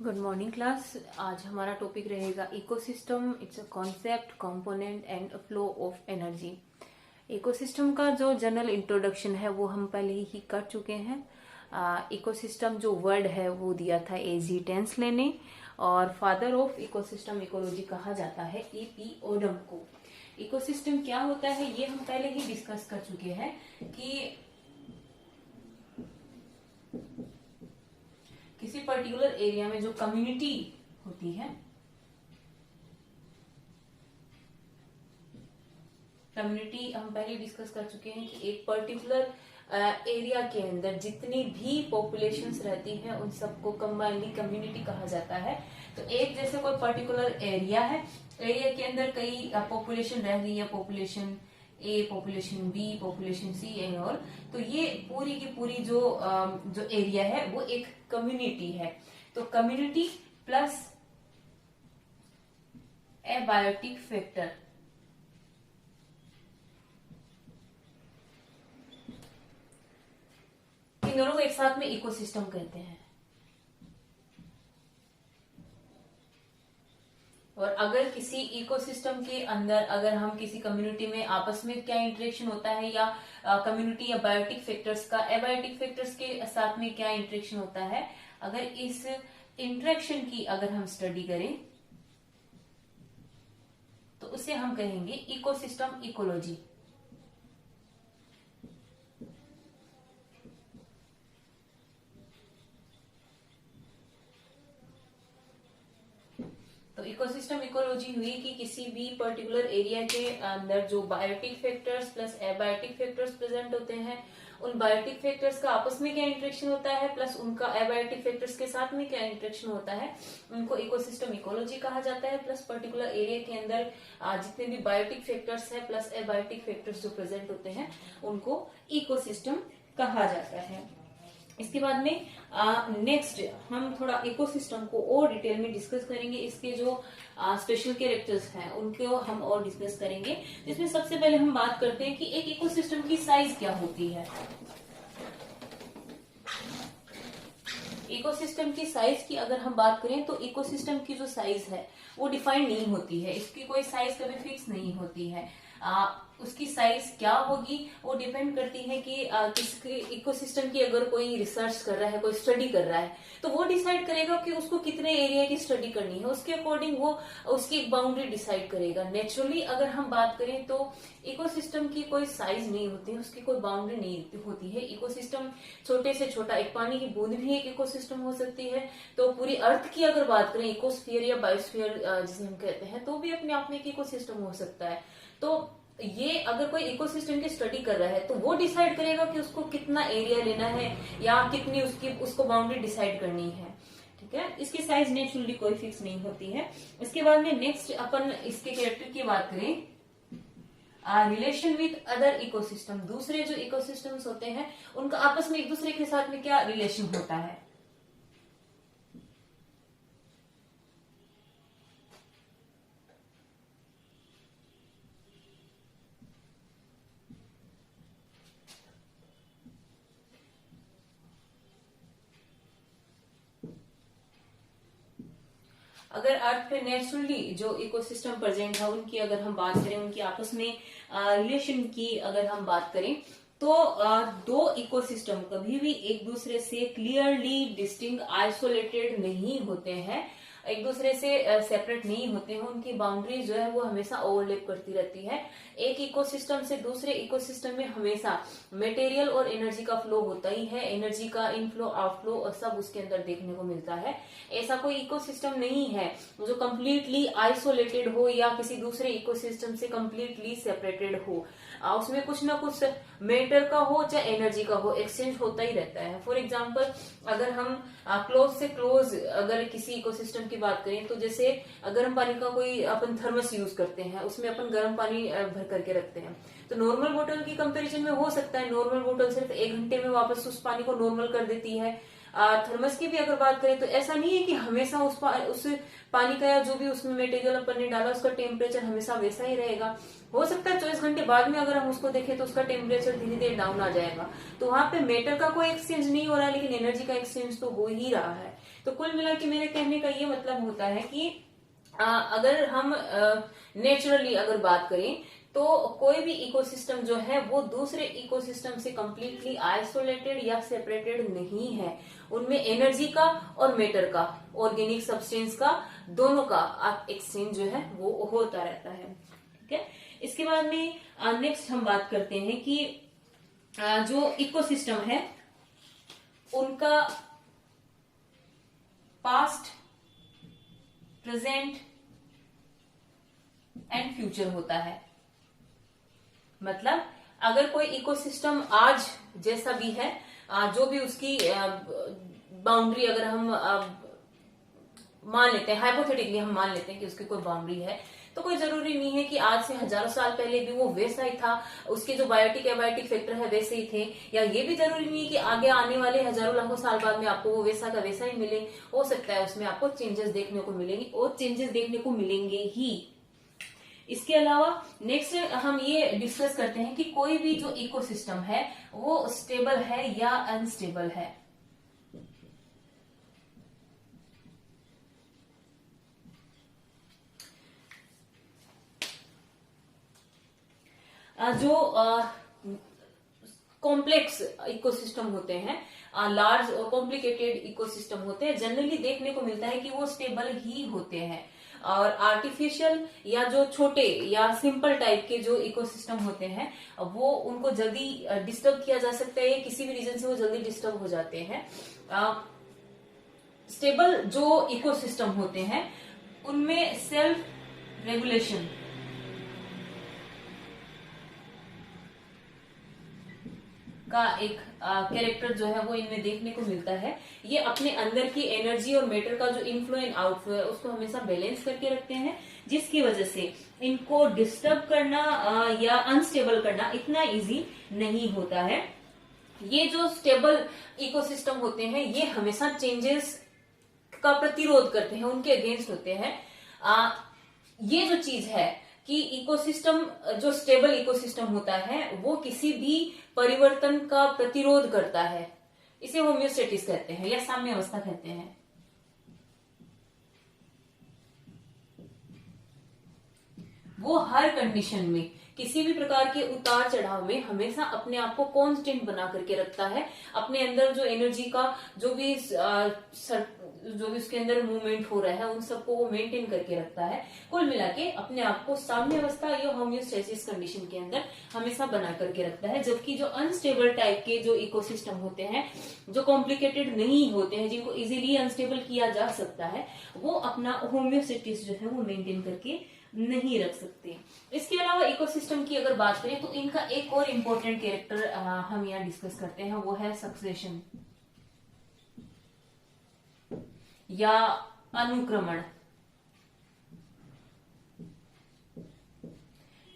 Good morning class. आज हमारा topic रहेगा ecosystem. It's a concept, component and flow of energy. Ecosystem का जो जनरल इंट्रोडक्शन है वो हम पहले ही कर चुके हैं। इकोसिस्टम जो वर्ड है वो दिया था एजी टेंसले ने, और फादर ऑफ इकोसिस्टम इकोलॉजी कहा जाता है E.P. ओडम को। इकोसिस्टम क्या होता है ये हम पहले ही डिस्कस कर चुके हैं कि किसी पर्टिकुलर एरिया में जो कम्युनिटी होती है, कम्युनिटी हम पहले डिस्कस कर चुके हैं कि एक पर्टिकुलर एरिया के अंदर जितनी भी पॉपुलेशंस रहती हैं उन सबको कंबाइनली कम्युनिटी कहा जाता है। तो एक जैसे कोई पर्टिकुलर एरिया है, एरिया के अंदर कई पॉपुलेशन रह रही है, population A, population B, population C and all. तो ये पूरी की पूरी जो एरिया है वो एक कम्युनिटी है। तो कम्युनिटी प्लस एबायोटिक फैक्टर, इन दोनों को एक साथ में इकोसिस्टम कहते हैं। और अगर किसी इकोसिस्टम के अंदर अगर हम किसी कम्युनिटी में आपस में क्या इंटरेक्शन होता है, या कम्युनिटी या बायोटिक फैक्टर्स का एबायोटिक फैक्टर्स के साथ में क्या इंटरेक्शन होता है, अगर इस इंटरेक्शन की अगर हम स्टडी करें तो उसे हम कहेंगे इकोसिस्टम इकोलॉजी। तो इकोसिस्टम इकोलॉजी हुई कि किसी भी पर्टिकुलर एरिया के अंदर जो biotic factors plus abiotic factors present होते हैं, उन बायोटिक फैक्टर्स का आपस में क्या इंटरेक्शन होता है, प्लस उनका एबायोटिक फैक्टर्स के साथ में क्या इंटरेक्शन होता है, उनको इकोसिस्टम इकोलॉजी कहा जाता है। प्लस पर्टिकुलर एरिया के अंदर जितने भी बायोटिक फैक्टर्स है प्लस एबायोटिक फैक्टर्स जो प्रेजेंट होते हैं उनको इकोसिस्टम कहा जाता है। इसके बाद में नेक्स्ट हम थोड़ा इकोसिस्टम को और डिटेल में डिस्कस करेंगे। इसके जो स्पेशल कैरेक्टर्स हैं उनको हम और डिस्कस करेंगे। इसमें सबसे पहले हम बात करते हैं कि एक इकोसिस्टम की साइज क्या होती है। इकोसिस्टम की साइज की अगर हम बात करें तो इकोसिस्टम की जो साइज है वो डिफाइंड नहीं होती है, इसकी कोई साइज कभी फिक्स नहीं होती है। उसकी साइज क्या होगी वो डिपेंड करती है कि किसी इकोसिस्टम की अगर कोई रिसर्च कर रहा है, कोई स्टडी कर रहा है, तो वो डिसाइड करेगा कि उसको कितने एरिया की स्टडी करनी है, उसके अकॉर्डिंग वो उसकी एक बाउंड्री डिसाइड करेगा। नेचुरली अगर हम बात करें तो इकोसिस्टम की कोई साइज नहीं होती है, उसकी कोई बाउंड्री नहीं होती है। इकोसिस्टम छोटे से छोटा, एक पानी की बूंद भी एक इकोसिस्टम हो सकती है। तो पूरी अर्थ की अगर बात करें, इकोस्फीयर या बायोस्फीयर जिसे हम कहते हैं, तो भी अपने आप में एक इकोसिस्टम हो सकता है। तो ये अगर कोई इकोसिस्टम की स्टडी कर रहा है तो वो डिसाइड करेगा कि उसको कितना एरिया लेना है या कितनी उसको बाउंड्री डिसाइड करनी है। ठीक है, इसकी साइज नेचुरली कोई फिक्स नहीं होती है। इसके बाद में नेक्स्ट अपन इसके कैरेक्टर की बात करें, रिलेशन विथ अदर इकोसिस्टम। दूसरे जो इकोसिस्टम्स होते हैं उनका आपस में एक दूसरे के साथ में क्या रिलेशन होता है। अगर अर्थ पे नेचुरली जो इकोसिस्टम प्रेजेंट है उनकी अगर हम बात करें, उनकी आपस में रिलेशन की अगर हम बात करें, तो दो इकोसिस्टम कभी भी एक दूसरे से क्लियरली डिस्टिंक्ट आइसोलेटेड नहीं होते हैं, एक दूसरे से सेपरेट नहीं होते हैं। उनकी बाउंड्री जो है वो हमेशा ओवरलैप करती रहती है। एक इकोसिस्टम से दूसरे इकोसिस्टम में हमेशा मटेरियल और एनर्जी का फ्लो होता ही है, एनर्जी का इनफ्लो आउटफ्लो और सब उसके अंदर देखने को मिलता है। ऐसा कोई इकोसिस्टम नहीं है जो कंप्लीटली आइसोलेटेड हो या किसी दूसरे इकोसिस्टम से कंप्लीटली सेपरेटेड हो। उसमें कुछ ना कुछ मेटर का हो चाहे एनर्जी का हो, एक्सचेंज होता ही रहता है। फॉर एग्जाम्पल अगर हम क्लोज से क्लोज अगर किसी इकोसिस्टम की बात करें, तो जैसे गर्म पानी का कोई अपन थर्मस यूज करते हैं, उसमें अपन गर्म पानी भर करके रखते हैं, तो नॉर्मल बोतल की कंपैरिजन में हो सकता है नॉर्मल बोतल सिर्फ 1 घंटे में वापस उस पानी को नॉर्मल कर देती है। थर्मस की भी अगर बात करें तो ऐसा नहीं है कि हमेशा उस पानी का या जो भी उसमें मटेरियल अपन ने डाला उसका टेम्परेचर हमेशा वैसा ही रहेगा। हो सकता है 24 घंटे बाद में अगर हम उसको देखें तो उसका टेम्परेचर धीरे धीरे डाउन आ जाएगा। तो वहां पे मेटर का कोई एक्सचेंज नहीं हो रहा है, लेकिन एनर्जी का एक्सचेंज तो हो ही रहा है। तो कुल मिला के मेरे कहने का ये मतलब होता है कि अगर हम नेचुरली अगर बात करें तो कोई भी इकोसिस्टम जो है वो दूसरे इकोसिस्टम से कंप्लीटली आइसोलेटेड या सेपरेटेड नहीं है। उनमें एनर्जी का और मैटर का, ऑर्गेनिक सब्सटेंस का, दोनों का एक्सचेंज जो है वो होता रहता है। ठीक है, इसके बाद में नेक्स्ट हम बात करते हैं कि जो इकोसिस्टम है उनका पास्ट, प्रेजेंट एंड फ्यूचर होता है। मतलब अगर कोई इकोसिस्टम आज जैसा भी है, जो भी उसकी बाउंड्री अगर हम मान लेते हैं, हाइपोथेटिकली हम मान लेते हैं कि उसकी कोई बाउंड्री है, तो कोई जरूरी नहीं है कि आज से हजारों साल पहले भी वो वैसा ही था, उसके जो बायोटिक एबायोटिक फैक्टर है वैसे ही थे, या ये भी जरूरी नहीं है कि आगे आने वाले हजारों लाखों साल बाद में आपको वो वैसा का वैसा ही मिले। हो सकता है उसमें आपको चेंजेस देखने को मिलेंगे, और चेंजेस देखने को मिलेंगे ही। इसके अलावा नेक्स्ट हम ये डिस्कस करते हैं कि कोई भी जो इकोसिस्टम है वो स्टेबल है या अनस्टेबल है। जो कॉम्प्लेक्स इकोसिस्टम होते हैं, लार्ज और कॉम्प्लिकेटेड इकोसिस्टम होते हैं, जनरली देखने को मिलता है कि वो स्टेबल ही होते हैं। और आर्टिफिशियल या जो छोटे या सिंपल टाइप के जो इकोसिस्टम होते हैं वो उनको जल्दी डिस्टर्ब किया जा सकता है, किसी भी रीजन से वो जल्दी डिस्टर्ब हो जाते हैं। स्टेबल जो इकोसिस्टम होते हैं उनमें सेल्फ रेगुलेशन का एक कैरेक्टर जो है वो इनमें देखने को मिलता है। ये अपने अंदर की एनर्जी और मैटर का जो इनफ्लो एंड आउटफ्लो है उसको हमेशा बैलेंस करके रखते हैं, जिसकी वजह से इनको डिस्टर्ब करना या अनस्टेबल करना इतना इजी नहीं होता है। ये जो स्टेबल इकोसिस्टम होते हैं ये हमेशा चेंजेस का प्रतिरोध करते हैं, उनके अगेंस्ट होते हैं। ये जो चीज है कि इकोसिस्टम, जो स्टेबल इकोसिस्टम होता है वो किसी भी परिवर्तन का प्रतिरोध करता है, इसे होम्योस्टेसिस कहते हैं या साम्य अवस्था कहते हैं। वो हर कंडीशन में, किसी भी प्रकार के उतार चढ़ाव में हमेशा अपने आप को कांस्टेंट बना करके रखता है। अपने अंदर जो एनर्जी का जो भी उसके अंदर मूवमेंट हो रहा है उन सबको वो मेंटेन करके रखता है। कुल मिला के अपने आप को साम्य अवस्था या होम्योस्टेसिस कंडीशन के अंदर हमेशा बना करके रखता है। जबकि जो अनस्टेबल टाइप के जो इकोसिस्टम होते हैं, जो कॉम्प्लिकेटेड नहीं होते हैं, जिनको इजीली अनस्टेबल किया जा सकता है, वो अपना होम्योस्टेसिस जो है वो मेंटेन करके नहीं रख सकते। इसके अलावा इकोसिस्टम की अगर बात करें तो इनका एक और इम्पोर्टेंट कैरेक्टर हम यहाँ डिस्कस करते हैं, वो है सक्सेशन या अनुक्रमण।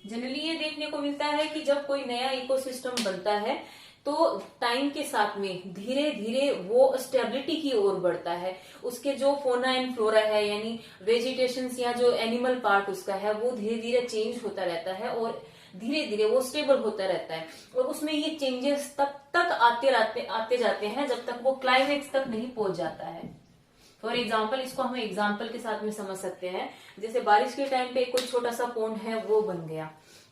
जनरली ये देखने को मिलता है कि जब कोई नया इकोसिस्टम बनता है तो टाइम के साथ में धीरे धीरे वो स्टेबिलिटी की ओर बढ़ता है। उसके जो फोना एंड फ्लोरा है यानी वेजिटेशन या जो एनिमल पार्ट उसका है वो धीरे धीरे चेंज होता रहता है और धीरे धीरे वो स्टेबल होता रहता है। और उसमें ये चेंजेस तब तक आते जाते हैं जब तक वो क्लाइमेक्स तक नहीं पहुंच जाता है। फॉर एग्जाम्पल, इसको हम एग्जाम्पल के साथ में समझ सकते हैं। जैसे बारिश के टाइम पे कोई छोटा सा पोंड है वो बन गया,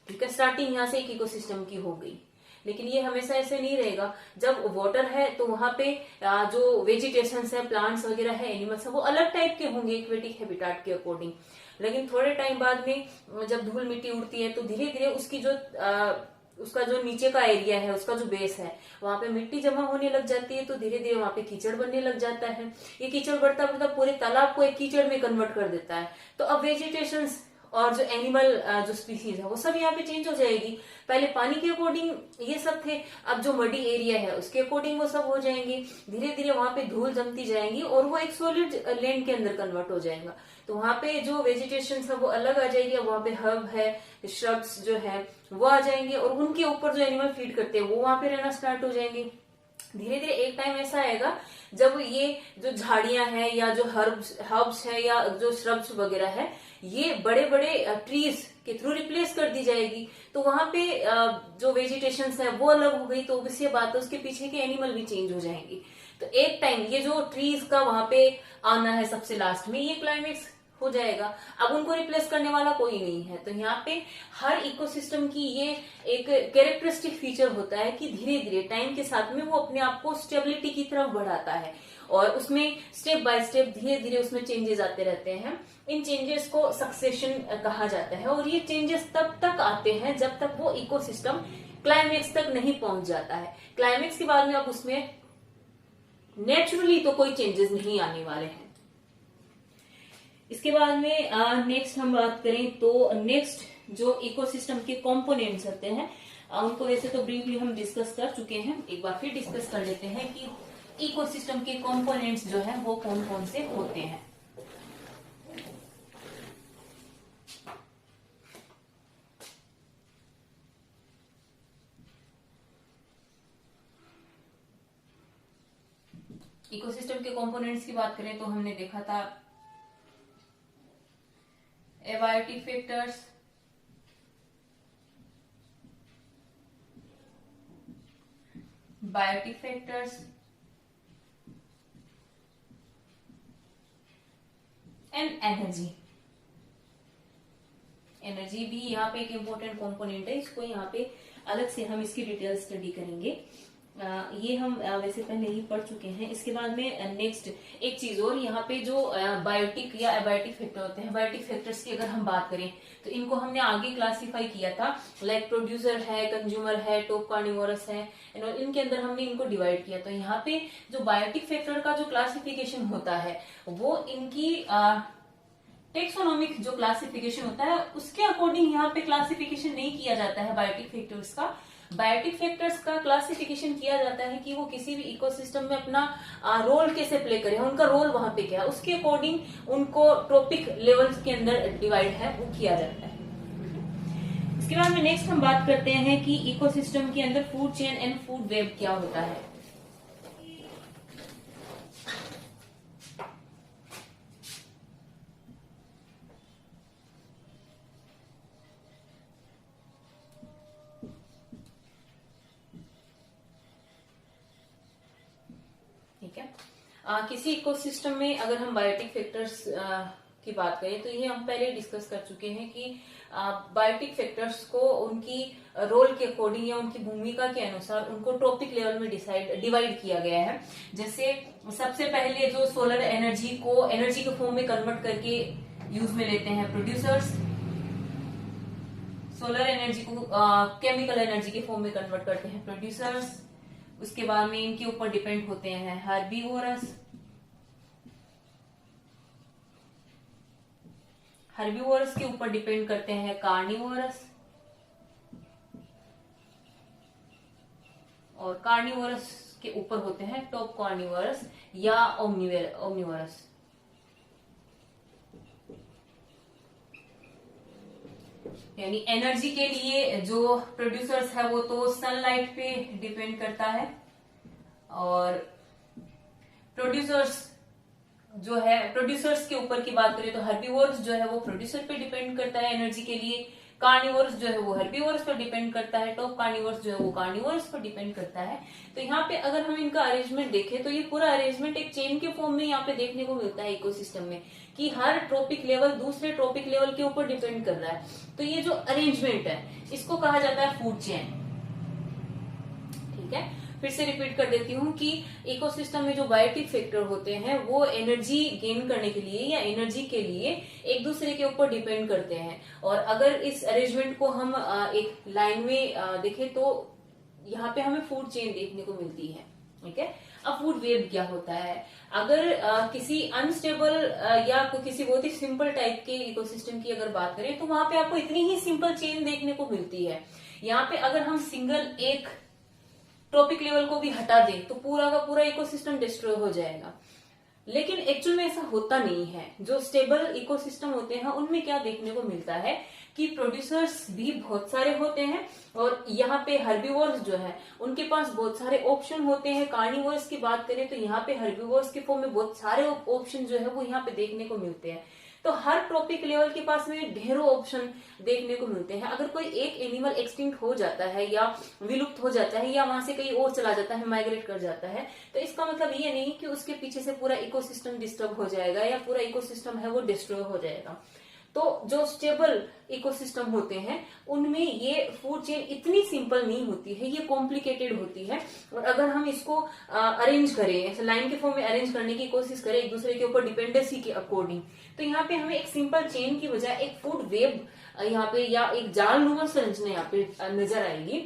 ठीक है, स्टार्टिंग यहाँ से एक इकोसिस्टम की हो गई। लेकिन ये हमेशा ऐसे नहीं रहेगा। जब वाटर है तो वहां पे जो वेजिटेशन है, प्लांट्स वगैरह है, एनिमल्स है, वो अलग टाइप के होंगे एक्वेटिक हैबिटेट के अकॉर्डिंग। लेकिन थोड़े टाइम बाद में जब धूल मिट्टी उड़ती है तो धीरे धीरे उसकी जो उसका जो नीचे का एरिया है, उसका जो बेस है, वहां पे मिट्टी जमा होने लग जाती है तो धीरे धीरे वहां पे कीचड़ बनने लग जाता है। ये कीचड़ बढ़ता बढ़ता पूरे तालाब को एक कीचड़ में कन्वर्ट कर देता है। तो अब वेजिटेशन और जो एनिमल जो स्पीसीज है वो सब यहाँ पे चेंज हो जाएगी। पहले पानी के अकॉर्डिंग ये सब थे, अब जो मडी एरिया है उसके अकॉर्डिंग वो सब हो जाएंगे। धीरे धीरे वहां पे धूल जमती जाएंगी और वो एक सॉलिड लैंड के अंदर कन्वर्ट हो जाएगा। तो वहां पे जो वेजिटेशन है वो अलग आ जाएगी। वहां पे हर्ब है, श्रब्स जो है वो आ जाएंगे और उनके ऊपर जो एनिमल फीड करते हैं वो वहां पे रहना स्टार्ट हो जाएंगे। धीरे धीरे एक टाइम ऐसा आएगा जब ये जो झाड़ियां हैं या जो हर्ब्स है या जो श्रब्स वगैरह है ये बड़े बड़े ट्रीज के थ्रू रिप्लेस कर दी जाएगी। तो वहां पे जो वेजिटेशन है वो अलग हो गई, तो ऑब्वियस बात है उसके पीछे के एनिमल भी चेंज हो जाएंगे। तो एक टाइम ये जो ट्रीज का वहां पे आना है सबसे लास्ट में, ये क्लाइमेक्स हो जाएगा। अब उनको रिप्लेस करने वाला कोई नहीं है। तो यहाँ पे हर इकोसिस्टम की ये एक कैरेक्टरिस्टिक फीचर होता है कि धीरे धीरे टाइम के साथ में वो अपने आप को स्टेबिलिटी की तरफ बढ़ाता है और उसमें स्टेप बाय स्टेप धीरे धीरे उसमें चेंजेस आते रहते हैं। इन चेंजेस को सक्सेशन कहा जाता है और ये चेंजेस तब तक आते हैं जब तक वो इकोसिस्टम क्लाइमेक्स तक नहीं पहुंच जाता है। क्लाइमेक्स के बाद में अब उसमें नेचुरली तो कोई चेंजेस नहीं आने वाले हैं। इसके बाद में नेक्स्ट हम बात करें तो नेक्स्ट जो इकोसिस्टम के कंपोनेंट्स होते हैं उनको वैसे तो ब्रीफली हम डिस्कस कर चुके हैं, एक बार फिर डिस्कस कर लेते हैं कि इकोसिस्टम के कंपोनेंट्स जो है वो कौन कौन से होते हैं। इकोसिस्टम के कंपोनेंट्स की बात करें तो हमने देखा था abiotic factors, biotic factors and energy. Energy भी यहाँ पे एक इम्पोर्टेंट कंपोनेंट है, इसको यहाँ पे अलग से हम इसकी डिटेल स्टडी करेंगे। ये हम वैसे पहले ही पढ़ चुके हैं। इसके बाद में नेक्स्ट एक चीज और, यहाँ पे जो बायोटिक या एबायोटिक फैक्टर होते हैं, बायोटिक फैक्टर्स की अगर हम बात करें तो इनको हमने आगे क्लासिफाई किया था, लाइक प्रोड्यूसर है, कंज्यूमर है, टॉप कार्निवोरस है, इनके अंदर हमने इनको डिवाइड किया। तो यहाँ पे जो बायोटिक फैक्टर का जो क्लासिफिकेशन होता है वो इनकी टेक्सोनोमिक जो क्लासिफिकेशन होता है उसके अकॉर्डिंग यहाँ पे क्लासिफिकेशन नहीं किया जाता है बायोटिक फैक्टर्स का। बायोटिक फैक्टर्स का क्लासिफिकेशन किया जाता है कि वो किसी भी इकोसिस्टम में अपना रोल कैसे प्ले करे, उनका रोल वहां पे क्या है, उसके अकॉर्डिंग उनको ट्रॉपिक लेवल्स के अंदर डिवाइड है वो किया जाता है। इसके बाद में नेक्स्ट हम बात करते हैं कि इकोसिस्टम के अंदर food chain and food web क्या होता है। ठीक है, किसी इकोसिस्टम में अगर हम बायोटिक फैक्टर्स की बात करें तो ये हम पहले डिस्कस कर चुके हैं कि बायोटिक फैक्टर्स को उनकी रोल के अकॉर्डिंग या उनकी भूमिका के अनुसार उनको ट्रॉपिक लेवल में डिवाइड किया गया है। जैसे सबसे पहले जो सोलर एनर्जी को एनर्जी के फॉर्म में कन्वर्ट करके यूज में लेते हैं प्रोड्यूसर्स, सोलर एनर्जी को केमिकल एनर्जी के फॉर्म में कन्वर्ट करते हैं प्रोड्यूसर्स। उसके बाद में इनके ऊपर डिपेंड होते हैं हर्बीवोरस, हर्बीवोरस के ऊपर डिपेंड करते हैं कार्निवोरस, और कार्निवोरस के ऊपर होते हैं टॉप कार्निवोरस या ओमनिवोरस। यानी एनर्जी के लिए जो प्रोड्यूसर्स है वो तो सनलाइट पे डिपेंड करता है, और प्रोड्यूसर्स जो है प्रोड्यूसर्स के ऊपर की बात करें तो हर्बीवोर्स जो है वो प्रोड्यूसर पे डिपेंड करता है एनर्जी के लिए, कार्निवोर्स जो है वो हर्बीवोर्स पर डिपेंड करता है, टॉप कार्निवोर्स जो है वो कार्निवोर्स पर डिपेंड करता है। तो यहाँ पे अगर हम इनका अरेंजमेंट देखें तो ये पूरा अरेंजमेंट एक चेन के फॉर्म में यहाँ पे देखने को मिलता है इकोसिस्टम में, कि हर ट्रॉपिक लेवल दूसरे ट्रॉपिक लेवल के ऊपर डिपेंड कर रहा है। तो ये जो अरेंजमेंट है इसको कहा जाता है फूड चेन। ठीक है, फिर से रिपीट कर देती हूँ कि इकोसिस्टम में जो बायोटिक फैक्टर होते हैं वो एनर्जी गेन करने के लिए या एनर्जी के लिए एक दूसरे के ऊपर डिपेंड करते हैं। और अगर इस अरेंजमेंट को हम एक लाइन में देखें तो यहाँ पे हमें फूड चेन देखने को मिलती है। ठीक है, अब फूड वेब क्या होता है? अगर किसी अनस्टेबल या किसी बहुत ही सिंपल टाइप के इकोसिस्टम की अगर बात करें तो वहां पे आपको इतनी ही सिंपल चेन देखने को मिलती है। यहाँ पे अगर हम सिंगल एक ट्रॉपिक लेवल को भी हटा दें तो पूरा का पूरा इकोसिस्टम डिस्ट्रॉय हो जाएगा, लेकिन एक्चुअल में ऐसा होता नहीं है। जो स्टेबल इकोसिस्टम होते हैं उनमें क्या देखने को मिलता है कि प्रोड्यूसर्स भी बहुत सारे होते हैं, और यहाँ पे हर्बीवोर्स जो है उनके पास बहुत सारे ऑप्शन होते हैं। कार्निवोर्स की बात करें तो यहाँ पे हर्बीवोर्स के फॉर्म में बहुत सारे ऑप्शन जो है वो यहाँ पे देखने को मिलते हैं। तो हर ट्रॉपिक लेवल के पास में ढेरों ऑप्शन देखने को मिलते हैं। अगर कोई एक एनिमल एक्सटिंक्ट हो जाता है या विलुप्त हो जाता है या वहां से कहीं और चला जाता है, माइग्रेट कर जाता है, तो इसका मतलब ये नहीं कि उसके पीछे से पूरा इकोसिस्टम डिस्टर्ब हो जाएगा या पूरा इकोसिस्टम है वो डिस्ट्रॉय हो जाएगा। तो जो स्टेबल इकोसिस्टम होते हैं उनमें ये फूड चेन इतनी सिंपल नहीं होती है, ये कॉम्प्लिकेटेड होती है। और अगर हम इसको अरेंज करें, ऐसे लाइन के फॉर्म में अरेंज करने की कोशिश करें एक दूसरे के ऊपर डिपेंडेंसी के अकॉर्डिंग, तो यहाँ पे हमें एक सिंपल चेन की बजाय एक फूड वेब यहाँ पे या एक जाल नुमा संरचना यहाँ पे नजर आएगी,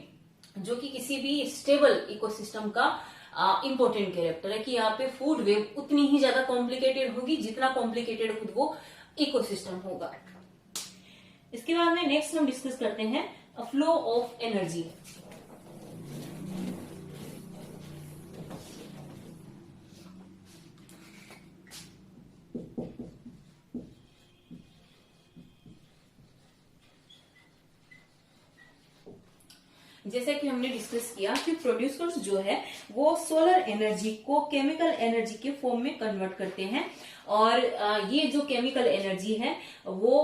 जो कि किसी भी स्टेबल इकोसिस्टम का इंपॉर्टेंट कैरेक्टर है कि यहाँ पे फूड वेब उतनी ही ज्यादा कॉम्प्लिकेटेड होगी जितना कॉम्प्लिकेटेड खुद वो इकोसिस्टम होगा। इसके बाद में नेक्स्ट हम डिस्कस करते हैं फ्लो ऑफ एनर्जी। जैसा कि हमने डिस्कस किया कि प्रोड्यूसर्स जो है वो सोलर एनर्जी को केमिकल एनर्जी के फॉर्म में कन्वर्ट करते हैं, और ये जो केमिकल एनर्जी है वो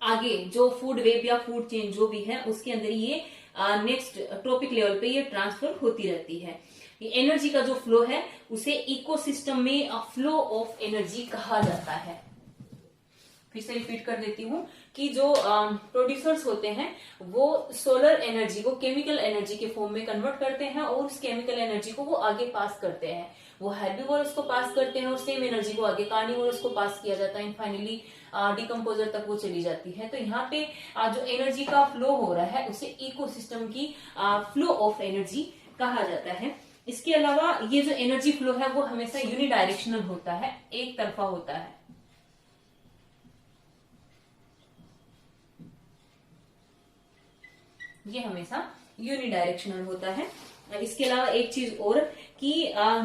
आगे जो फूड वेब या फूड चेन जो भी है उसके अंदर ये नेक्स्ट ट्रॉपिक लेवल पे ये ट्रांसफर होती रहती है। ये एनर्जी का जो फ्लो है उसे इकोसिस्टम में फ्लो ऑफ एनर्जी कहा जाता है। फिर से रिपीट कर देती हूँ कि जो प्रोड्यूसर्स होते हैं वो सोलर एनर्जी को केमिकल एनर्जी के फॉर्म में कन्वर्ट करते हैं और उस केमिकल एनर्जी को वो आगे पास करते हैं। वो हेर्बिवोरस को पास करते हैं और सेम एनर्जी को आगे कार्निवोरस को पास किया जाता है, फाइनली डिकम्पोजर तक वो चली जाती है। तो यहाँ पे जो एनर्जी का फ्लो हो रहा है उसे इकोसिस्टम की फ्लो ऑफ एनर्जी कहा जाता है। इसके अलावा ये जो एनर्जी फ्लो है वो हमेशा यूनिडायरेक्शनल होता है, एक तरफा होता है। ये हमेशा यूनिडायरेक्शनल होता है। इसके अलावा एक चीज और कि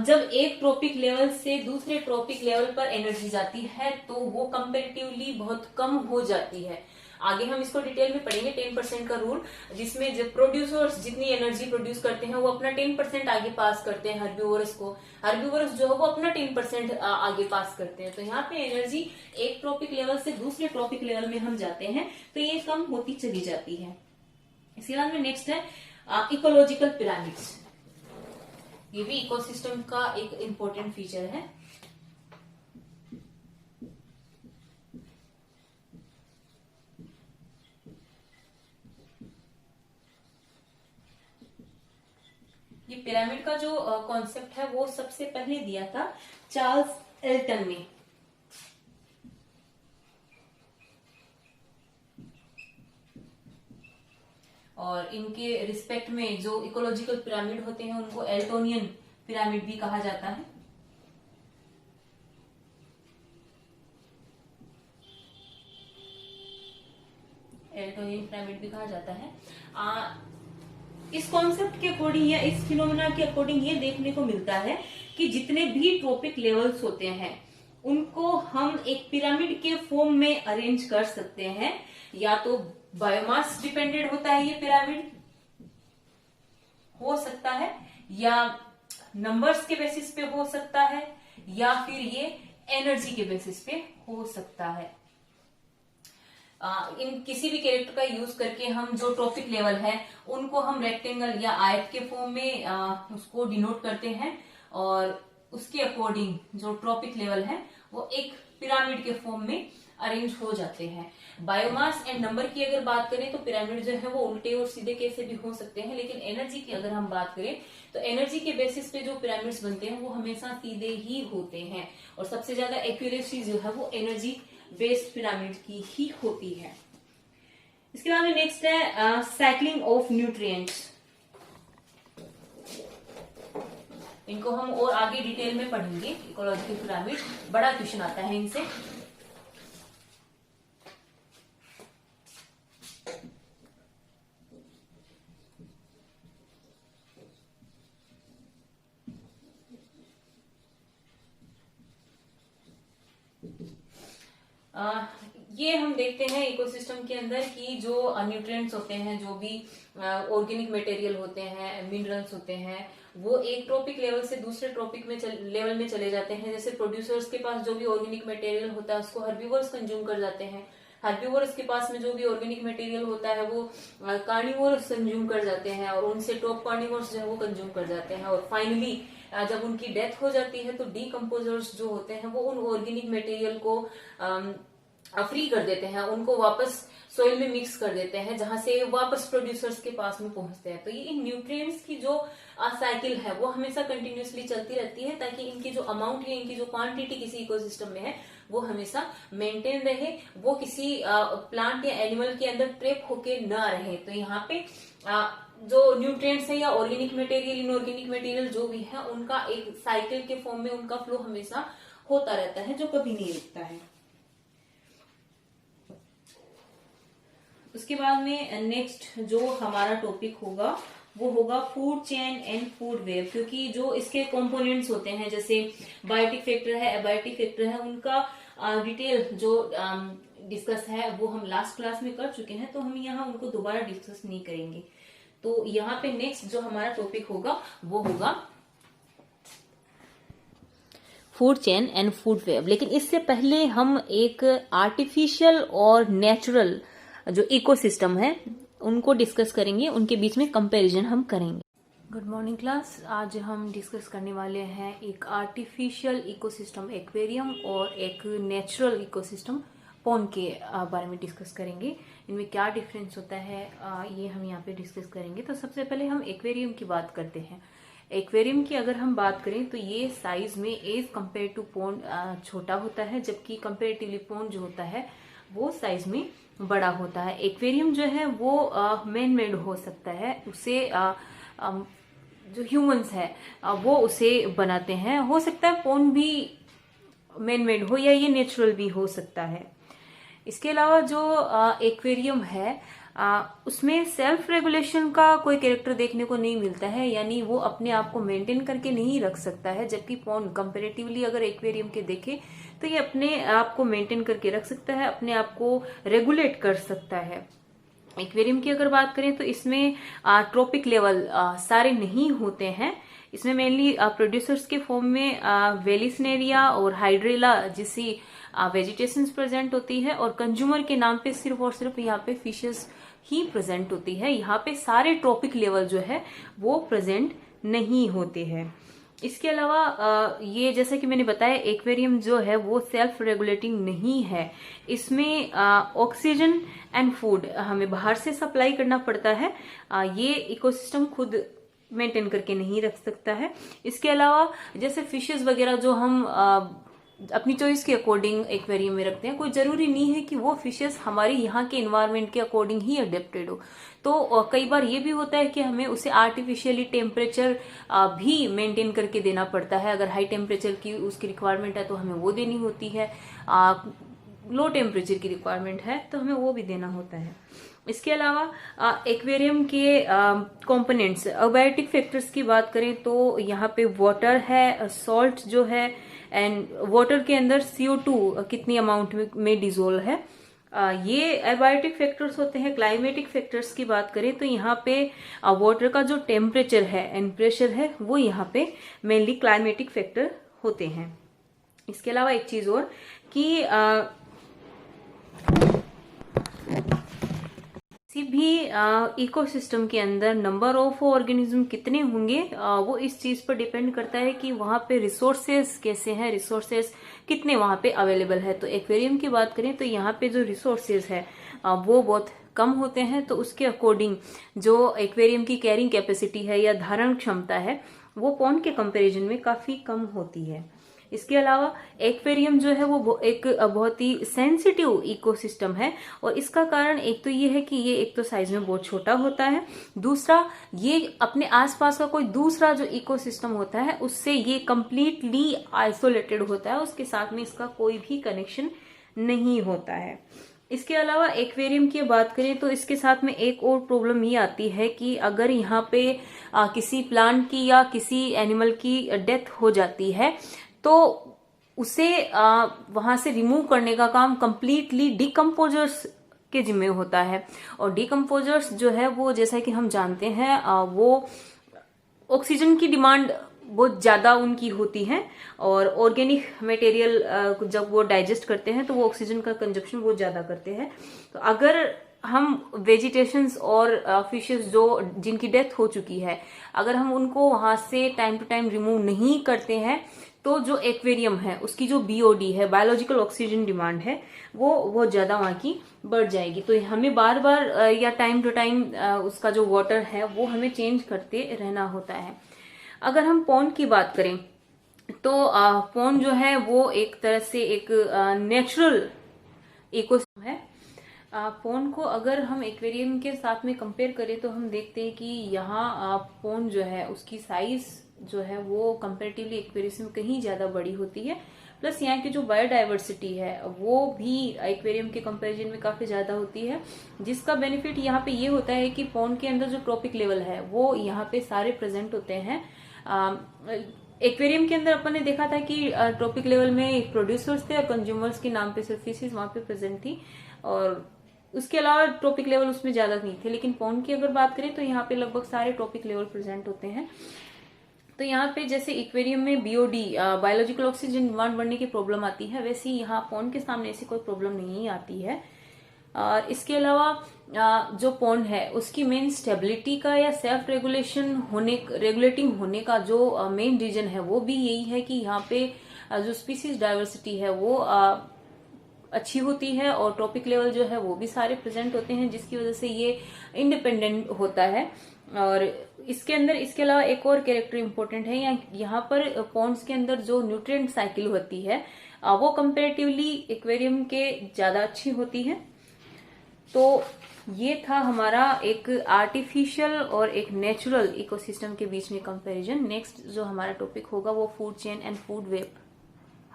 जब एक ट्रॉपिक लेवल से दूसरे ट्रॉपिक लेवल पर एनर्जी जाती है तो वो कंपेरेटिवली बहुत कम हो जाती है। आगे हम इसको डिटेल में पढ़ेंगे 10% का रूल, जिसमें जब प्रोड्यूसर्स जितनी एनर्जी प्रोड्यूस करते हैं वो अपना 10% आगे पास करते हैं हर्बिवोरस को, हर्बिवोरस जो है वो अपना 10% आगे पास करते हैं। तो यहाँ पे एनर्जी एक ट्रॉपिक लेवल से दूसरे ट्रॉपिक लेवल में हम जाते हैं तो ये कम होती चली जाती है। इसके बाद में नेक्स्ट है इकोलॉजिकल पिरामिड्स। ये भी इकोसिस्टम का एक इंपॉर्टेंट फीचर है। ये पिरामिड का जो कॉन्सेप्ट है वो सबसे पहले दिया था चार्ल्स एल्टन ने। और इनके रिस्पेक्ट में जो इकोलॉजिकल पिरामिड होते हैं उनको एल्टोनियन पिरामिड भी कहा जाता है। एल्टोनियन पिरामिड भी कहा जाता है। इस कॉन्सेप्ट के अकॉर्डिंग या इस फिनोमेना के अकॉर्डिंग ये देखने को मिलता है कि जितने भी ट्रॉपिक लेवल्स होते हैं उनको हम एक पिरामिड के फॉर्म में अरेंज कर सकते हैं। या तो बायोमास डिपेंडेंट होता है ये पिरामिड, हो सकता है, या नंबर्स के बेसिस पे हो सकता है, या फिर ये एनर्जी के बेसिस पे हो सकता है। इन किसी भी कैरेक्टर का यूज करके हम जो ट्रॉपिक लेवल है उनको हम रेक्टेंगल या आयत के फॉर्म में उसको डिनोट करते हैं, और उसके अकॉर्डिंग जो ट्रॉपिक लेवल है वो एक पिरामिड के फॉर्म में अरेंज हो जाते हैं। बायोमास एंड नंबर की अगर बात करें तो पिरामिड जो है वो उल्टे और सीधे कैसे भी हो सकते हैं, लेकिन एनर्जी की अगर हम बात करें तो एनर्जी के बेसिस पे जो पिरामिड्स बनते हैं वो हमेशा सीधे ही होते हैं, और सबसे ज्यादा एक्यूरेसी जो है वो एनर्जी बेस्ड पिरामिड की ही होती है। इसके बाद में नेक्स्ट है साइक्लिंग ऑफ न्यूट्रिएंट्स। इनको हम और आगे डिटेल में पढ़ेंगे। इकोलॉजिकल पिरामिड बड़ा क्वेश्चन आता है इनसे। ये हम देखते हैं इकोसिस्टम के अंदर कि जो न्यूट्रिएंट्स होते हैं, जो भी ऑर्गेनिक मटेरियल होते हैं, मिनरल्स होते हैं, वो एक ट्रॉपिक लेवल से दूसरे ट्रॉपिक में लेवल में चले जाते हैं। जैसे प्रोड्यूसर्स के पास जो भी ऑर्गेनिक मटेरियल होता है उसको हर्बीवर्स कंज्यूम कर जाते हैं, हर्बीवर्स के पास में जो भी ऑर्गेनिक मटेरियल होता है वो कार्निवोर्स कंज्यूम कर जाते हैं, और उनसे टॉप कार्निवोर्स जो है वो कंज्यूम कर जाते हैं, और फाइनली जब उनकी डेथ हो जाती है तो डीकम्पोजर्स जो होते हैं वो उन ऑर्गेनिक मटेरियल को फ्री कर देते हैं, उनको वापस सोइल में मिक्स कर देते हैं, जहां से वापस प्रोड्यूसर्स के पास में पहुंचते हैं। तो ये इन न्यूट्रिएंट्स की जो साइकिल है वो हमेशा कंटिन्यूसली चलती रहती है, ताकि इनकी जो अमाउंट है, इनकी जो क्वांटिटी किसी इकोसिस्टम में है वो हमेशा मेंटेन रहे, वो किसी प्लांट या एनिमल के अंदर ट्रैप होके ना रहे। तो यहाँ पे जो न्यूट्रिएंट्स है या ऑर्गेनिक मटेरियल, इनऑर्गेनिक मटेरियल जो भी है, उनका एक साइकिल के फॉर्म में उनका फ्लो हमेशा होता रहता है, जो कभी नहीं रुकता है। उसके बाद में नेक्स्ट जो हमारा टॉपिक होगा वो होगा food chain and food web, क्योंकि जो इसके कंपोनेंट्स होते हैं जैसे बायोटिक फैक्टर है, एबायोटिक फैक्टर है, उनका डिटेल जो डिस्कस है वो हम लास्ट क्लास में कर चुके हैं, तो हम यहाँ उनको दोबारा डिस्कस नहीं करेंगे। तो यहाँ पे नेक्स्ट जो हमारा टॉपिक होगा वो होगा food chain and food web. लेकिन इससे पहले हम एक आर्टिफिशियल और नेचुरल जो इकोसिस्टम है उनको डिस्कस करेंगे, उनके बीच में कंपैरिजन हम करेंगे। Good morning class. आज हम डिस्कस करने वाले हैं एक आर्टिफिशियल इकोसिस्टम एक्वेरियम और एक नेचुरल इकोसिस्टम पॉन्ड के बारे में डिस्कस करेंगे। इनमें क्या डिफरेंस होता है ये हम यहाँ पे डिस्कस करेंगे। तो सबसे पहले हम एक्वेरियम की बात करते हैं। एक्वेरियम की अगर हम बात करें तो ये साइज में एज कंपेयर टू पॉन्ड छोटा होता है, जबकि कंपेरेटिवली पॉन्ड जो होता है वो साइज में बड़ा होता है। एक्वेरियम जो है वो मैन मेड हो सकता है, उसे जो ह्यूमंस है वो उसे बनाते हैं। हो सकता है पॉन्ड भी मैन मेड हो या ये नेचुरल भी हो सकता है। इसके अलावा जो एक्वेरियम है उसमें सेल्फ रेगुलेशन का कोई कैरेक्टर देखने को नहीं मिलता है, यानी वो अपने आप को मेंटेन करके नहीं रख सकता है, जबकि पॉन्ड कंपैरेटिवली अगर एक्वेरियम के देखें तो ये अपने आप को मेंटेन करके रख सकता है, अपने आप को रेगुलेट कर सकता है। एक्वेरियम की अगर बात करें तो इसमें ट्रॉपिक लेवल सारे नहीं होते हैं। इसमें मेनली प्रोड्यूसर्स के फॉर्म में वेलिसनेरिया और हाइड्रेला जैसी वेजिटेशंस प्रेजेंट होती है, और कंज्यूमर के नाम पे सिर्फ और सिर्फ यहाँ पे फिशेस ही प्रेजेंट होती है। यहाँ पे सारे ट्रॉपिक लेवल जो है वो प्रेजेंट नहीं होते हैं। इसके अलावा ये जैसा कि मैंने बताया एक्वेरियम जो है वो सेल्फ रेगुलेटिंग नहीं है। इसमें ऑक्सीजन एंड फूड हमें बाहर से सप्लाई करना पड़ता है, ये इकोसिस्टम खुद मेंटेन करके नहीं रख सकता है। इसके अलावा जैसे फिशेस वगैरह जो हम अपनी चॉइस के अकॉर्डिंग एक्वेरियम में रखते हैं, कोई जरूरी नहीं है कि वो फिशेस हमारे यहाँ के एनवायरनमेंट के अकॉर्डिंग ही अडेप्टेड हो। तो कई बार ये भी होता है कि हमें उसे आर्टिफिशियली टेम्परेचर भी मेंटेन करके देना पड़ता है। अगर हाई टेम्परेचर की उसकी रिक्वायरमेंट है तो हमें वो देनी होती है, लो टेम्परेचर की रिक्वायरमेंट है तो हमें वो भी देना होता है। इसके अलावा एक्वेरियम के कंपोनेंट्स एबायोटिक फैक्टर्स की बात करें तो यहाँ पे वाटर है, सॉल्ट जो है, एंड वाटर के अंदर CO2 कितनी अमाउंट में डिजोल्व है, ये एबायोटिक फैक्टर्स होते हैं। क्लाइमेटिक फैक्टर्स की बात करें तो यहाँ पे वाटर का जो टेम्परेचर है एंड प्रेशर है वो यहाँ पे मेनली क्लाइमेटिक फैक्टर होते हैं। इसके अलावा एक चीज और कि किसी भी इकोसिस्टम के अंदर नंबर ऑफ ऑर्गेनिज्म कितने होंगे वो इस चीज पर डिपेंड करता है कि वहां पे रिसोर्सेज कैसे हैं, रिसोर्सेज कितने वहां पे अवेलेबल है। तो एक्वेरियम की बात करें तो यहाँ पे जो रिसोर्सेज है वो बहुत कम होते हैं, तो उसके अकॉर्डिंग जो एक्वेरियम की कैरिंग कैपेसिटी है या धारण क्षमता है वो पॉन्ड के कंपैरिजन में काफी कम होती है। इसके अलावा एक्वेरियम जो है वो एक बहुत ही सेंसिटिव इकोसिस्टम है, और इसका कारण एक तो ये है कि ये एक तो साइज में बहुत छोटा होता है, दूसरा ये अपने आसपास का कोई दूसरा जो इकोसिस्टम होता है उससे ये कंप्लीटली आइसोलेटेड होता है, उसके साथ में इसका कोई भी कनेक्शन नहीं होता है। इसके अलावा एक्वेरियम की बात करें तो इसके साथ में एक और प्रॉब्लम ये आती है कि अगर यहाँ पे किसी प्लांट की या किसी एनिमल की डेथ हो जाती है तो उसे वहां से रिमूव करने का काम कंप्लीटली डिकम्पोजर्स के जिम्मे होता है। और डिकम्पोजर्स जो है वो, जैसा कि हम जानते हैं, वो ऑक्सीजन की डिमांड बहुत ज्यादा उनकी होती है, और ऑर्गेनिक मटेरियल जब वो डाइजेस्ट करते हैं तो वो ऑक्सीजन का कंजप्शन बहुत ज्यादा करते हैं। तो अगर हम वेजिटेशंस और फिशेस जो जिनकी डेथ हो चुकी है, अगर हम उनको वहां से टाइम टू टाइम रिमूव नहीं करते हैं, तो जो एक्वेरियम है उसकी जो बीओडी है, बायोलॉजिकल ऑक्सीजन डिमांड है, वो बहुत ज्यादा वहां की बढ़ जाएगी। तो हमें बार बार या टाइम टू टाइम उसका जो वाटर है वो हमें चेंज करते रहना होता है। अगर हम पॉन्ड की बात करें तो पॉन्ड जो है वो एक तरह से एक नेचुरल इकोसिस्टम है। पॉन्ड को अगर हम एक्वेरियम के साथ में कंपेयर करें तो हम देखते हैं कि यहाँ पॉन्ड जो है उसकी साइज जो है वो कंपेरेटिवली एक्वेरियम में कहीं ज्यादा बड़ी होती है। प्लस यहाँ की जो बायोडाइवर्सिटी है वो भी एक्वेरियम के कंपैरिजन में काफी ज्यादा होती है, जिसका बेनिफिट यहाँ पे ये होता है कि पॉन्ड के अंदर जो ट्रॉपिक लेवल है वो यहाँ पे सारे प्रेजेंट होते हैं। एक्वेरियम के अंदर अपन ने देखा था कि ट्रॉपिक लेवल में प्रोड्यूसर्स थे और कंज्यूमर्स के नाम पे सिर्फ फिशेज वहां पे प्रेजेंट थी, और उसके अलावा ट्रॉपिक लेवल उसमें ज्यादा नहीं थे। लेकिन पॉन्ड की अगर बात करें तो यहाँ पे लगभग सारे ट्रॉपिक लेवल प्रेजेंट होते हैं। तो यहाँ पे जैसे एक्वेरियम में बीओडी बायोलॉजिकल ऑक्सीजन डिमांड बढ़ने की प्रॉब्लम आती है, वैसे ही यहाँ पॉन्ड के सामने ऐसी कोई प्रॉब्लम नहीं आती है। और इसके अलावा जो पॉन्ड है उसकी मेन स्टेबिलिटी का या सेल्फ रेगुलेटिंग होने का जो मेन रीजन है वो भी यही है कि यहाँ पे जो स्पीसीज डाइवर्सिटी है वो अच्छी होती है, और ट्रॉपिक लेवल जो है वो भी सारे प्रेजेंट होते हैं, जिसकी वजह से ये इंडिपेंडेंट होता है। और इसके अंदर इसके अलावा एक और कैरेक्टर इंपॉर्टेंट है, यहाँ पर पॉन्ड्स के अंदर जो न्यूट्रिएंट साइकिल होती है वो कंपेरेटिवली एक्वेरियम के ज्यादा अच्छी होती है। तो ये था हमारा एक आर्टिफिशियल और एक नेचुरल इकोसिस्टम के बीच में कंपैरिजन। नेक्स्ट जो हमारा टॉपिक होगा वो food chain and food web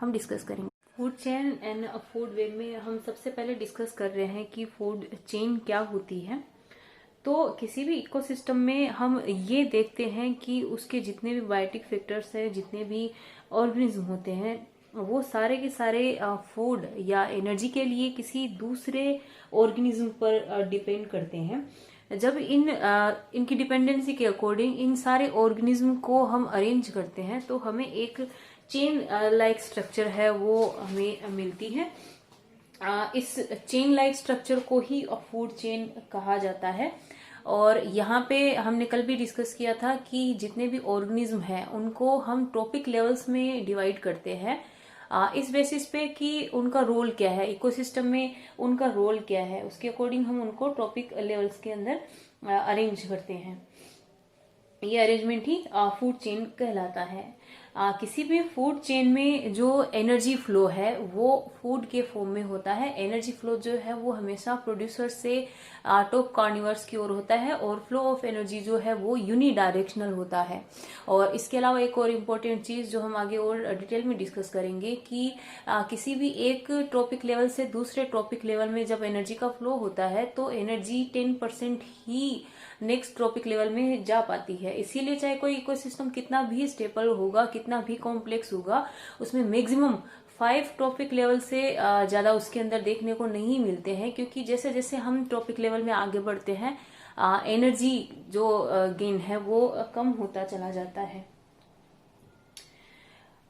हम डिस्कस करेंगे। Food chain and food web में हम सबसे पहले डिस्कस कर रहे हैं कि फूड चेन क्या होती है। तो किसी भी इकोसिस्टम में हम ये देखते हैं कि उसके जितने भी बायोटिक फैक्टर्स हैं, जितने भी ऑर्गेनिज्म होते हैं, वो सारे के सारे फूड या एनर्जी के लिए किसी दूसरे ऑर्गेनिज्म पर डिपेंड करते हैं। जब इनकी डिपेंडेंसी के अकॉर्डिंग इन सारे ऑर्गेनिज्म को हम अरेंज करते हैं तो हमें एक चेन लाइक स्ट्रक्चर है वो हमें मिलती है। इस चेन लाइक स्ट्रक्चर को ही फूड चेन कहा जाता है। और यहाँ पे हमने कल भी डिस्कस किया था कि जितने भी ऑर्गेनिज्म हैं उनको हम ट्रॉपिक लेवल्स में डिवाइड करते हैं इस बेसिस पे कि उनका रोल क्या है इकोसिस्टम में, उनका रोल क्या है, उसके अकॉर्डिंग हम उनको ट्रॉपिक लेवल्स के अंदर अरेंज करते हैं। ये अरेंजमेंट ही फूड चेन कहलाता है। किसी भी फूड चेन में जो एनर्जी फ्लो है वो फूड के फॉर्म में होता है। एनर्जी फ्लो जो है वो हमेशा प्रोड्यूसर से टॉप कार्निवर्स की ओर होता है, और फ्लो ऑफ एनर्जी जो है वो यूनिडायरेक्शनल होता है। और इसके अलावा एक और इम्पोर्टेंट चीज जो हम आगे और डिटेल में डिस्कस करेंगे कि किसी भी एक ट्रॉपिक लेवल से दूसरे ट्रॉपिक लेवल में जब एनर्जी का फ्लो होता है तो एनर्जी 10% ही नेक्स्ट ट्रॉपिक लेवल में जा पाती है। इसीलिए चाहे कोई इकोसिस्टम कितना भी स्टेबल होगा, कितना भी कॉम्प्लेक्स होगा, उसमें मैक्सिमम 5 ट्रॉपिक लेवल से ज्यादा उसके अंदर देखने को नहीं मिलते हैं, क्योंकि जैसे जैसे हम ट्रॉपिक लेवल में आगे बढ़ते हैं एनर्जी जो गेन है वो कम होता चला जाता है।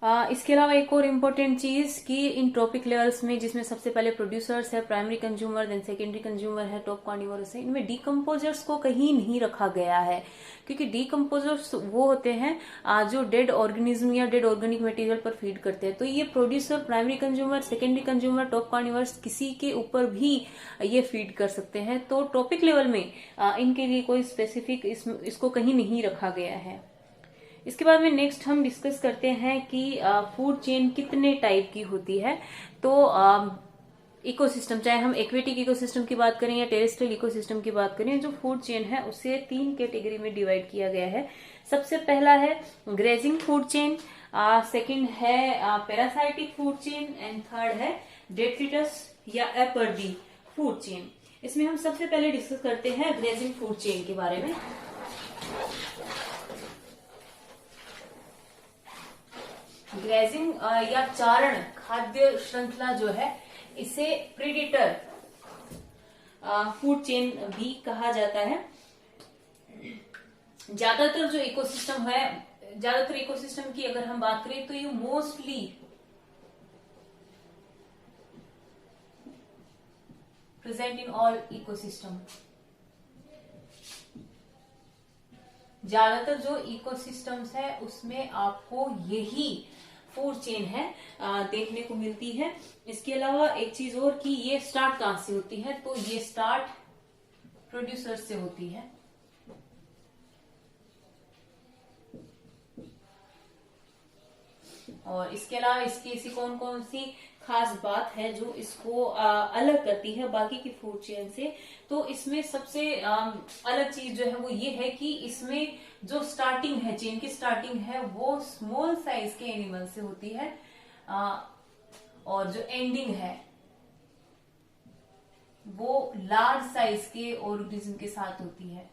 इसके अलावा एक और इम्पोर्टेंट चीज कि इन ट्रॉपिक लेवल्स में जिसमें सबसे पहले प्रोड्यूसर्स है, primary consumer, then secondary consumer है, टॉप कार्निवोरस है, इनमें डीकम्पोजर्स को कहीं नहीं रखा गया है, क्योंकि डीकम्पोजर्स वो होते हैं जो डेड ऑर्गेनिज्म या डेड ऑर्गेनिक मटेरियल पर फीड करते हैं। तो ये producer, primary consumer, secondary consumer, top carnivores किसी के ऊपर भी ये फीड कर सकते हैं। तो ट्रॉपिक लेवल में इनके लिए कोई स्पेसिफिक इसको कहीं नहीं रखा गया है। इसके बाद में नेक्स्ट हम डिस्कस करते हैं कि फूड चेन कितने टाइप की होती है। तो इकोसिस्टम, चाहे हम एक्वेटिक इकोसिस्टम की बात करें या टेरेस्ट्रियल इकोसिस्टम की बात करें, जो फूड चेन है उसे 3 कैटेगरी में डिवाइड किया गया है। सबसे पहला है ग्रेजिंग फूड चेन, सेकंड है parasitic food chain, and third है डेट्रिटस या एपर्डी फूड चेन। इसमें हम सबसे पहले डिस्कस करते हैं ग्रेजिंग फूड चेन के बारे में। ग्रेजिंग या चारण खाद्य श्रृंखला जो है इसे प्रीडेटर फूड चेन भी कहा जाता है। ज्यादातर जो इकोसिस्टम है, ज्यादातर इकोसिस्टम की अगर हम बात करें तो ये mostly present in all ecosystem. ज्यादातर जो इकोसिस्टम्स है उसमें आपको यही फूड चेन है देखने को मिलती है। इसके अलावा एक चीज और कि ये स्टार्ट कहां से होती है, तो ये स्टार्ट प्रोड्यूसर से होती है। और इसके अलावा इसकी ऐसी कौन कौन सी खास बात है जो इसको अलग करती है बाकी की फूड चेन से, तो इसमें सबसे अलग चीज जो है वो ये है कि इसमें जो स्टार्टिंग है, चेन की स्टार्टिंग है वो स्मॉल साइज के एनिमल से होती है और जो एंडिंग है वो लार्ज साइज के ऑर्गेनिज्म के साथ होती है।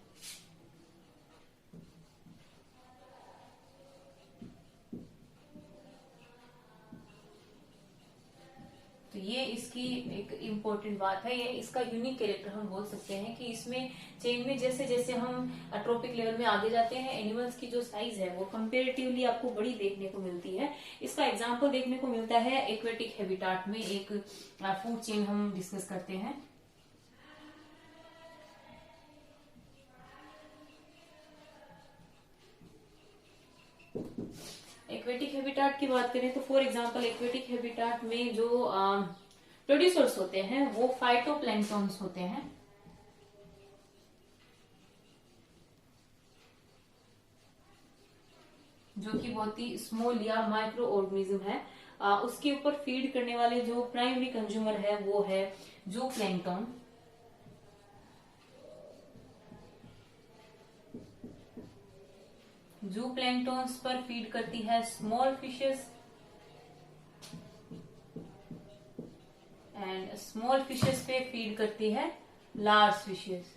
तो ये इसकी एक इम्पोर्टेंट बात है, ये इसका यूनिक कैरेक्टर हम बोल सकते हैं कि इसमें चेन में जैसे जैसे हम ट्रॉपिक लेवल में आगे जाते हैं एनिमल्स की जो साइज है वो कंपेरेटिवली आपको बड़ी देखने को मिलती है। इसका एग्जांपल देखने को मिलता है एक्वेटिक हैबिटाट में। एक फूड चेन हम डिस्कस करते हैं। एक्वेटिक हैबिटाट की बात करें तो फॉर एग्जांपल एक्वेटिक हैबिटाट में जो प्रोड्यूसर्स होते हैं वो फाइटोप्लैंक्टन्स होते हैं। जो कि बहुत ही स्मॉल या माइक्रो ऑर्गेनिज्म है। उसके ऊपर फीड करने वाले जो प्राइमरी कंज्यूमर है वो है जू प्लैंक्टन। जू प्लैंक्टन्स पर फीड करती है small fishes and small fishes पे फीड करती है लार्ज फिशेस।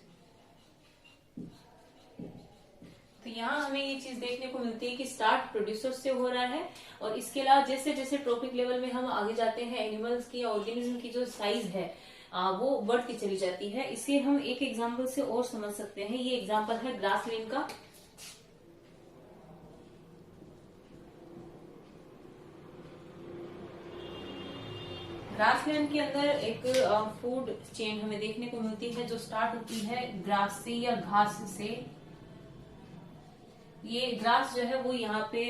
तो यहाँ हमें ये चीज देखने को मिलती है कि स्टार्ट प्रोड्यूसर से हो रहा है और इसके अलावा जैसे जैसे ट्रॉपिक लेवल में हम आगे जाते हैं एनिमल्स की या ऑर्गेनिज्म की जो साइज है वो बढ़ती चली जाती है। इसे हम एक एग्जाम्पल से और समझ सकते हैं। ये एग्जाम्पल है ग्रासलैंड का। ग्रासलैंड के अंदर एक फूड चेन हमें देखने को मिलती है जो स्टार्ट होती है ग्रास से या घास से। ये ग्रास जो है वो यहाँ पे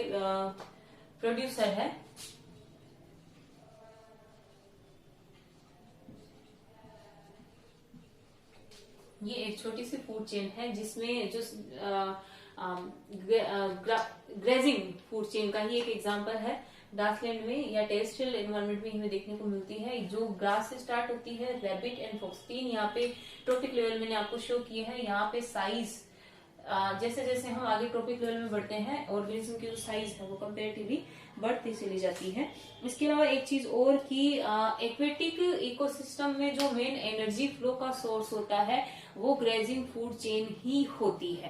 प्रोड्यूसर है। ये एक छोटी सी फूड चेन है जिसमें जो ग्रेजिंग फूड चेन का ही एक एग्जांपल है। ग्रासलैंड में या टेरेस्ट्रियल एनवायरनमेंट में हमें देखने को मिलती है जो ग्रास से स्टार्ट होती है। रैबिट एंड फॉक्स, तीन यहाँ पे ट्रॉपिक लेवल मैंने आपको शो किए हैं। यहाँ पे साइज जैसे जैसे हम आगे ट्रॉपिक लेवल में बढ़ते हैं ऑर्गेनिज्म की जो साइज है वो कंपेरेटिवली बढ़ती चली जाती है। इसके अलावा एक चीज और कि एक्वेटिक इकोसिस्टम में जो मेन एनर्जी फ्लो का सोर्स होता है वो ग्रेजिंग फूड चेन ही होती है।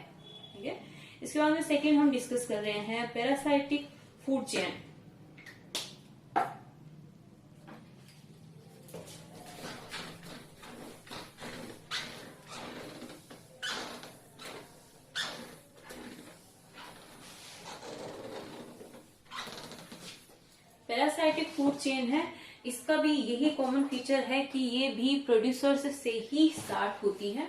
ठीक है, इसके बाद में सेकेंड हम डिस्कस कर रहे हैं parasitic food chain. Parasitic food chain है, इसका भी यही कॉमन फीचर है कि ये भी प्रोड्यूसर्स से ही स्टार्ट होती है।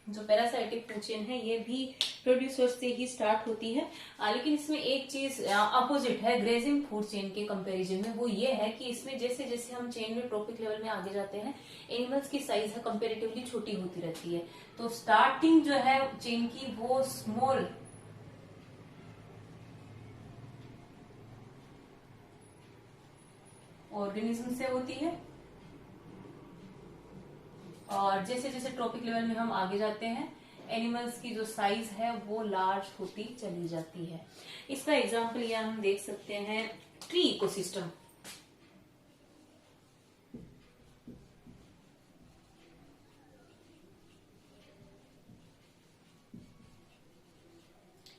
जो पैरासाइटिक फूड चेन है ये भी प्रोड्यूसर से ही स्टार्ट होती है। लेकिन इसमें एक चीज अपोजिट है ग्रेजिंग फूड चेन के कंपैरिजन में, वो ये है कि इसमें जैसे जैसे हम चेन में ट्रॉपिक लेवल में आगे जाते हैं एनिमल्स की साइज है कंपेरेटिवली छोटी होती रहती है। तो स्टार्टिंग जो है चेन की वो स्मॉल ऑर्गेनिज्म से होती है और जैसे जैसे ट्रॉपिक लेवल में हम आगे जाते हैं एनिमल्स की जो साइज है वो लार्ज होती चली जाती है। इसका एग्जांपल यहाँ हम देख सकते हैं ट्री इकोसिस्टम।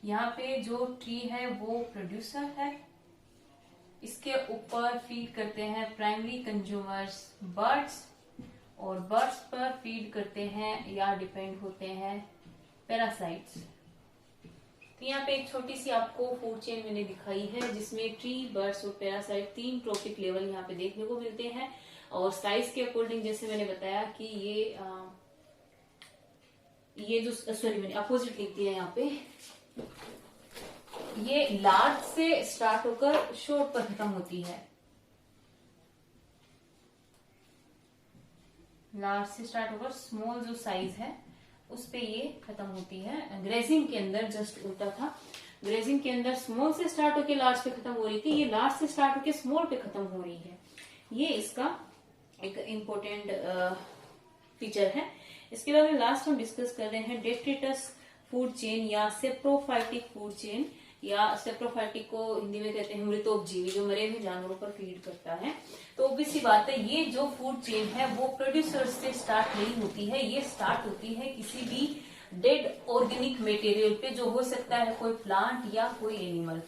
यहाँ पे जो ट्री है वो प्रोड्यूसर है, इसके ऊपर फीड करते हैं प्राइमरी कंज्यूमर्स बर्ड्स, और बर्ड्स पर फीड करते हैं या डिपेंड होते हैं पैरासाइट्स। तो यहाँ पे एक छोटी सी आपको फूड चेन मैंने दिखाई है जिसमें ट्री, बर्ड्स और पैरासाइट 3 ट्रॉपिक लेवल यहाँ पे देखने को मिलते हैं। और साइज के अकॉर्डिंग जैसे मैंने बताया कि ये जो सॉरी मैंने अपोजिट लिख दिया यहाँ पे, ये लार्ज से स्टार्ट होकर शॉर्ट पर खत्म होती है, लार्ज से स्टार्ट होकर स्मॉल जो साइज है उस पे ये खत्म होती है। ग्रेजिंग के अंदर जस्ट उल्टा था, ग्रेजिंग के अंदर स्मॉल से स्टार्ट होकर लार्ज पे खत्म हो रही थी, ये लार्ज से स्टार्ट होकर स्मॉल पे खत्म हो रही है। ये इसका एक इम्पोर्टेंट फीचर है। इसके बाद में लास्ट हम डिस्कस कर रहे हैं डेट्रिटस फूड चेन या सेप्रोफाइटिक फूड चेन, या सेप्रोफाइटिक को हिंदी में कहते हैं मृतोपजीवी, जो मरे हुए जानवरों पर फीड करता है। तो ऑब्वियस सी बात है, ये जो फूड चेन है वो प्रोड्यूसर से स्टार्ट नहीं होती है, ये स्टार्ट होती है किसी भी डेड ऑर्गेनिक मटेरियल पे, जो हो सकता है कोई प्लांट या कोई एनिमल।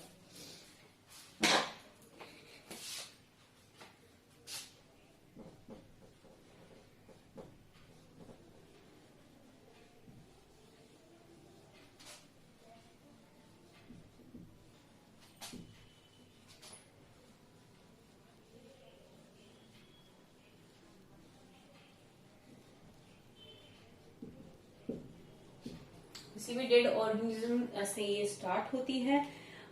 किसी भी डेड ऑर्गेनिज्म से ये स्टार्ट होती है।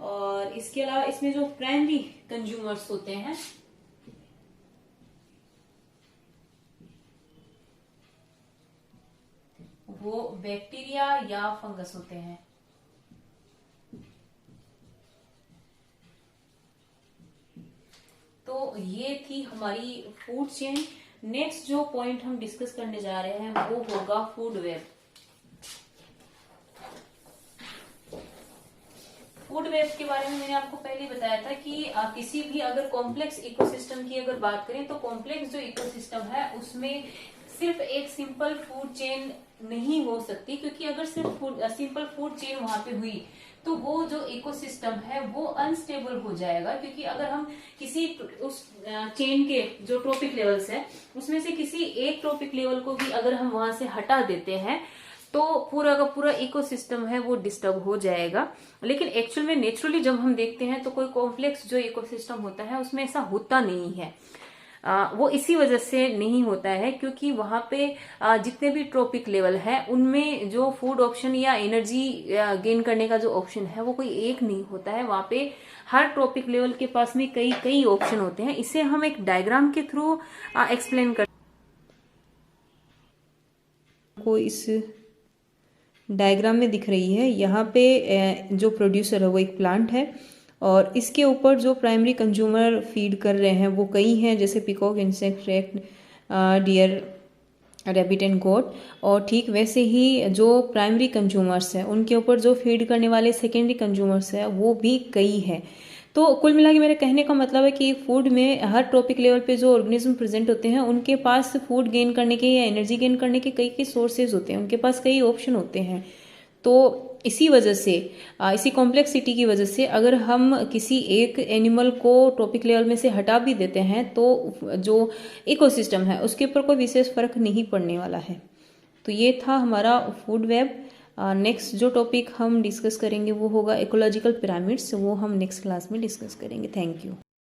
और इसके अलावा इसमें जो प्राइमरी कंज्यूमर्स होते हैं वो बैक्टीरिया या फंगस होते हैं। तो ये थी हमारी फूड चेन। नेक्स्ट जो पॉइंट हम डिस्कस करने जा रहे हैं वो होगा फूड वेब। फूड वेब के बारे में मैंने आपको पहले बताया था कि किसी भी अगर कॉम्प्लेक्स इकोसिस्टम की अगर बात करें तो कॉम्प्लेक्स जो इकोसिस्टम है उसमें सिर्फ एक सिंपल फूड चेन नहीं हो सकती, क्योंकि अगर सिर्फ सिंपल फूड चेन वहां पे हुई तो वो जो इकोसिस्टम है वो अनस्टेबल हो जाएगा। क्योंकि अगर हम किसी उस चेन के जो ट्रॉपिक लेवल्स है उसमें से किसी एक ट्रॉपिक लेवल को भी अगर हम वहां से हटा देते हैं तो पूरा का पूरा इकोसिस्टम है वो डिस्टर्ब हो जाएगा। लेकिन एक्चुअल में नेचुरली जब हम देखते हैं तो कोई कॉम्प्लेक्स जो इकोसिस्टम होता है उसमें ऐसा होता नहीं है। वो इसी वजह से नहीं होता है क्योंकि वहां पे जितने भी ट्रॉपिक लेवल है उनमें जो फूड ऑप्शन या एनर्जी गेन करने का जो ऑप्शन है वो कोई एक नहीं होता है। वहां पे हर ट्रॉपिक लेवल के पास में कई कई ऑप्शन होते हैं। इसे हम एक डायग्राम के थ्रू एक्सप्लेन कर को इस डायग्राम में दिख रही है। यहाँ पे जो प्रोड्यूसर है वो एक प्लांट है और इसके ऊपर जो प्राइमरी कंज्यूमर फीड कर रहे हैं वो कई हैं, जैसे peacock, insect, rat, deer, rabbit and goat. और ठीक वैसे ही जो प्राइमरी कंज्यूमर्स हैं उनके ऊपर जो फीड करने वाले सेकेंडरी कंज्यूमर्स हैं वो भी कई हैं। तो कुल मिला के मेरे कहने का मतलब है कि फूड में हर ट्रॉपिक लेवल पे जो ऑर्गेनिज्म प्रेजेंट होते हैं उनके पास फूड गेन करने के या एनर्जी गेन करने के कई कई सोर्सेज होते हैं, उनके पास कई ऑप्शन होते हैं। तो इसी वजह से इसी कॉम्प्लेक्सिटी की वजह से अगर हम किसी एक एनिमल को ट्रॉपिक लेवल में से हटा भी देते हैं तो जो इकोसिस्टम है उसके ऊपर कोई विशेष फर्क नहीं पड़ने वाला है। तो ये था हमारा फूड वेब। नेक्स्ट जो टॉपिक हम डिस्कस करेंगे वो होगा इकोलॉजिकल पिरामिड्स, वो हम नेक्स्ट क्लास में डिस्कस करेंगे। Thank you.